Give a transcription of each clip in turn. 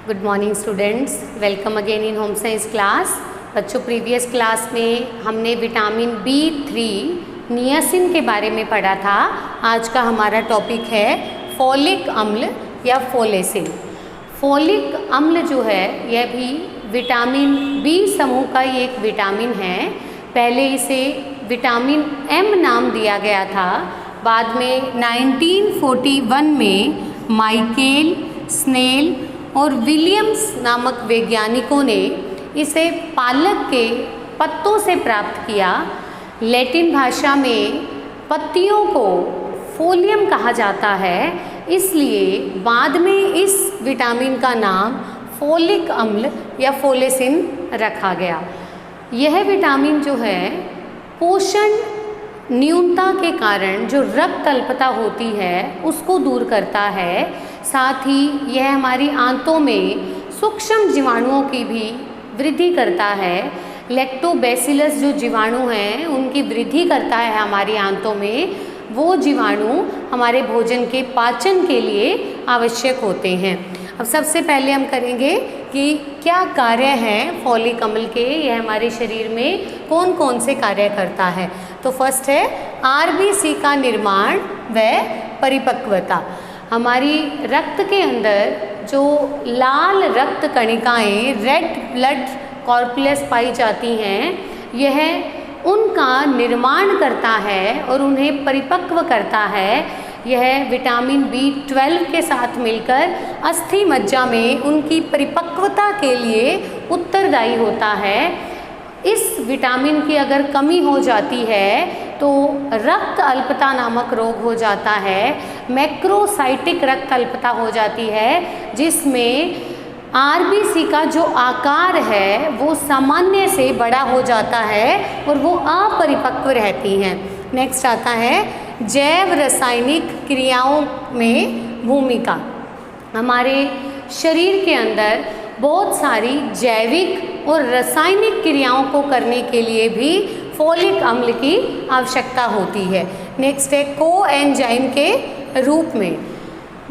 Good morning students, welcome again in home science class. बच्चों, previous class में हमने vitamin B3 niacin के बारे में पढ़ा था। आज का हमारा टॉपिक है फोलिक अम्ल या फोलेसिन। फोलिक अम्ल जो है यह भी विटामिन B समूह का ही एक विटामिन है। पहले इसे विटामिन M नाम दिया गया था। बाद में 1941 में माइकेल, स्नेल और विलियम्स नामक वैज्ञानिकों ने इसे पालक के पत्तों से प्राप्त किया। लैटिन भाषा में पत्तियों को फोलियम कहा जाता है, इसलिए बाद में इस विटामिन का नाम फोलिक अम्ल या फोलेसिन रखा गया। यह विटामिन जो है पोषण न्यूनता के कारण जो रक्त अल्पता होती है उसको दूर करता है। साथ ही यह हमारी आंतों में सूक्ष्म जीवाणुओं की भी वृद्धि करता है। लैक्टोबैसिलस जो जीवाणु हैं उनकी वृद्धि करता है हमारी आंतों में। वो जीवाणु हमारे भोजन के पाचन के लिए आवश्यक होते हैं। अब सबसे पहले हम करेंगे कि क्या कार्य हैं फोलिक अम्ल के, यह हमारे शरीर में कौन कौन से कार्य करता है। तो फर्स्ट है RBC का निर्माण व परिपक्वता। हमारी रक्त के अंदर जो लाल रक्त कणिकाएँ, रेड ब्लड कॉर्पुलस पाई जाती हैं, यह उनका निर्माण करता है और उन्हें परिपक्व करता है। यह विटामिन B12 के साथ मिलकर अस्थि मज्जा में उनकी परिपक्वता के लिए उत्तरदायी होता है। इस विटामिन की अगर कमी हो जाती है तो रक्त अल्पता नामक रोग हो जाता है। मैक्रोसाइटिक रक्त अल्पता हो जाती है, जिसमें RBC का जो आकार है वो सामान्य से बड़ा हो जाता है और वो अपरिपक्व रहती हैं। नेक्स्ट आता है जैव रासायनिक क्रियाओं में भूमिका। हमारे शरीर के अंदर बहुत सारी जैविक और रासायनिक क्रियाओं को करने के लिए भी फोलिक अम्ल की आवश्यकता होती है। नेक्स्ट है कोएंजाइम के रूप में।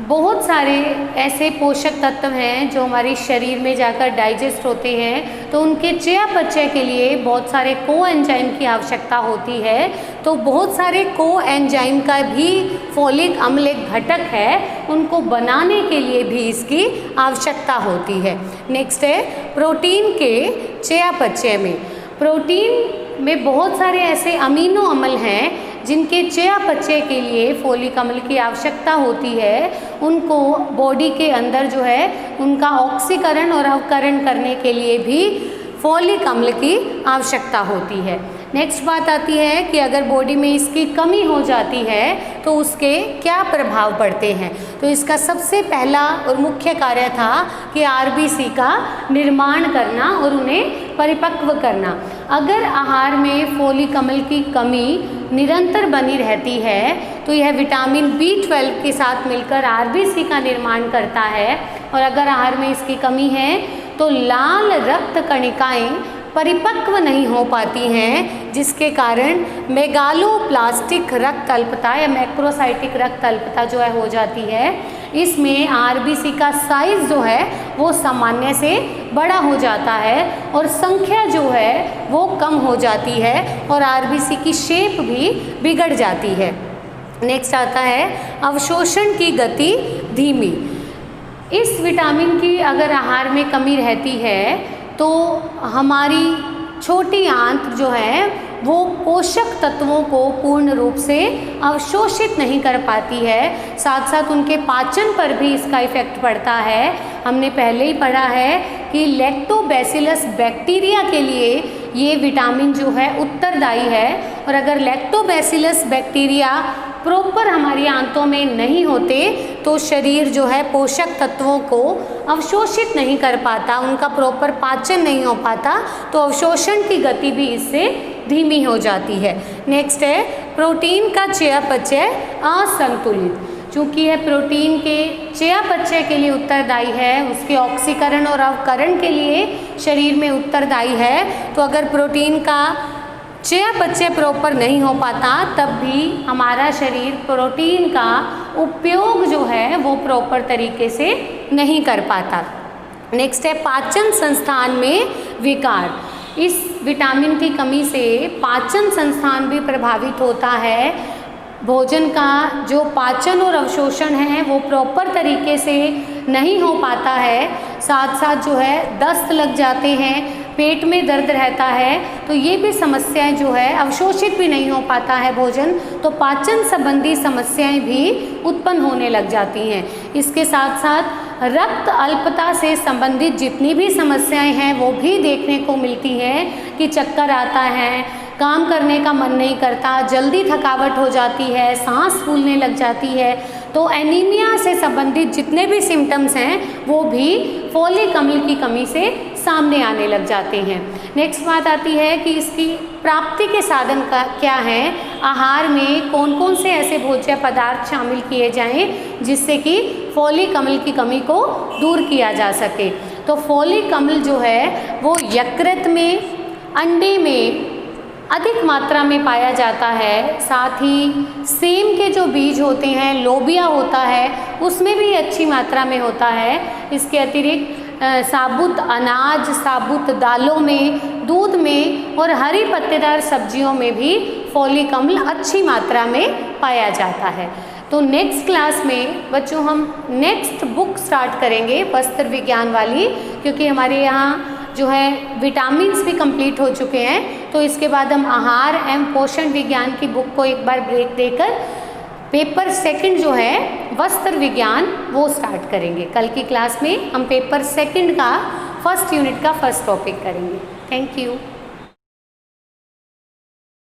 बहुत सारे ऐसे पोषक तत्व हैं जो हमारे शरीर में जाकर डाइजेस्ट होते हैं, तो उनके चयापचय के लिए बहुत सारे कोएंजाइम की आवश्यकता होती है। तो बहुत सारे कोएंजाइम का भी फोलिक अम्ल एक घटक है, उनको बनाने के लिए भी इसकी आवश्यकता होती है। नेक्स्ट है प्रोटीन के चयापचय में। प्रोटीन में बहुत सारे ऐसे अमीनो अम्ल हैं जिनके चयापचय के लिए फोलिक अम्ल की आवश्यकता होती है। उनको बॉडी के अंदर जो है उनका ऑक्सीकरण और अवकरण करने के लिए भी फोलिक अम्ल की आवश्यकता होती है। नेक्स्ट बात आती है कि अगर बॉडी में इसकी कमी हो जाती है तो उसके क्या प्रभाव पड़ते हैं। तो इसका सबसे पहला और मुख्य कार्य था कि RBC का निर्माण करना और उन्हें परिपक्व करना। अगर आहार में फोलिक अम्ल की कमी निरंतर बनी रहती है तो यह विटामिन B12 के साथ मिलकर RBC का निर्माण करता है, और अगर आहार में इसकी कमी है तो लाल रक्त कणिकाएँ परिपक्व नहीं हो पाती हैं, जिसके कारण मेगालोप्लास्टिक रक्त अल्पता या मैक्रोसाइटिक रक्त अल्पता जो है हो जाती है। इसमें RBC का साइज जो है वो सामान्य से बड़ा हो जाता है और संख्या जो है वो कम हो जाती है और RBC की शेप भी बिगड़ जाती है। नेक्स्ट आता है अवशोषण की गति धीमी। इस विटामिन की अगर आहार में कमी रहती है तो हमारी छोटी आंत जो है वो पोषक तत्वों को पूर्ण रूप से अवशोषित नहीं कर पाती है। साथ साथ उनके पाचन पर भी इसका इफेक्ट पड़ता है। हमने पहले ही पढ़ा है कि लैक्टोबैसिलस बैक्टीरिया के लिए ये विटामिन जो है उत्तरदायी है, और अगर लैक्टोबैसिलस बैक्टीरिया प्रॉपर हमारी आंतों में नहीं होते तो शरीर जो है पोषक तत्वों को अवशोषित नहीं कर पाता, उनका प्रॉपर पाचन नहीं हो पाता, तो अवशोषण की गति भी इससे धीमी हो जाती है। नेक्स्ट है प्रोटीन का चयापचय असंतुलित। चूँकि यह प्रोटीन के चयापचय के लिए उत्तरदायी है, उसके ऑक्सीकरण और अवकरण के लिए शरीर में उत्तरदायी है, तो अगर प्रोटीन का चयापचय प्रॉपर नहीं हो पाता तब भी हमारा शरीर प्रोटीन का उपयोग जो है वो प्रॉपर तरीके से नहीं कर पाता। नेक्स्ट है पाचन संस्थान में विकार। इस विटामिन की कमी से पाचन संस्थान भी प्रभावित होता है। भोजन का जो पाचन और अवशोषण है वो प्रॉपर तरीके से नहीं हो पाता है, साथ साथ जो है दस्त लग जाते हैं, पेट में दर्द रहता है, तो ये भी समस्याएं जो है, अवशोषित भी नहीं हो पाता है भोजन, तो पाचन संबंधी समस्याएं भी उत्पन्न होने लग जाती हैं। इसके साथ साथ रक्त अल्पता से संबंधित जितनी भी समस्याएं हैं वो भी देखने को मिलती हैं कि चक्कर आता है, काम करने का मन नहीं करता, जल्दी थकावट हो जाती है, सांस फूलने लग जाती है। तो एनीमिया से संबंधित जितने भी सिम्टम्स हैं वो भी फोलिक अम्ल की कमी से सामने आने लग जाते हैं। नेक्स्ट बात आती है कि इसकी प्राप्ति के साधन का क्या है, आहार में कौन कौन से ऐसे भोज्य पदार्थ शामिल किए जाएं जिससे कि फोलिक अम्ल की कमी को दूर किया जा सके। तो फोलिक अम्ल जो है वो यकृत में, अंडे में अधिक मात्रा में पाया जाता है, साथ ही सेम के जो बीज होते हैं, लोबिया होता है, उसमें भी अच्छी मात्रा में होता है। इसके अतिरिक्त साबुत अनाज, साबुत दालों में, दूध में और हरी पत्तेदार सब्जियों में भी फोलिक अम्ल अच्छी मात्रा में पाया जाता है। तो नेक्स्ट क्लास में बच्चों हम नेक्स्ट बुक स्टार्ट करेंगे वस्त्र विज्ञान वाली, क्योंकि हमारे यहाँ जो है विटामिन्स भी कंप्लीट हो चुके हैं। तो इसके बाद हम आहार एवं पोषण विज्ञान की बुक को एक बार ब्रेक देकर पेपर सेकंड जो है वस्त्र विज्ञान वो स्टार्ट करेंगे। कल की क्लास में हम पेपर सेकंड का फर्स्ट यूनिट का फर्स्ट टॉपिक करेंगे। Thank you.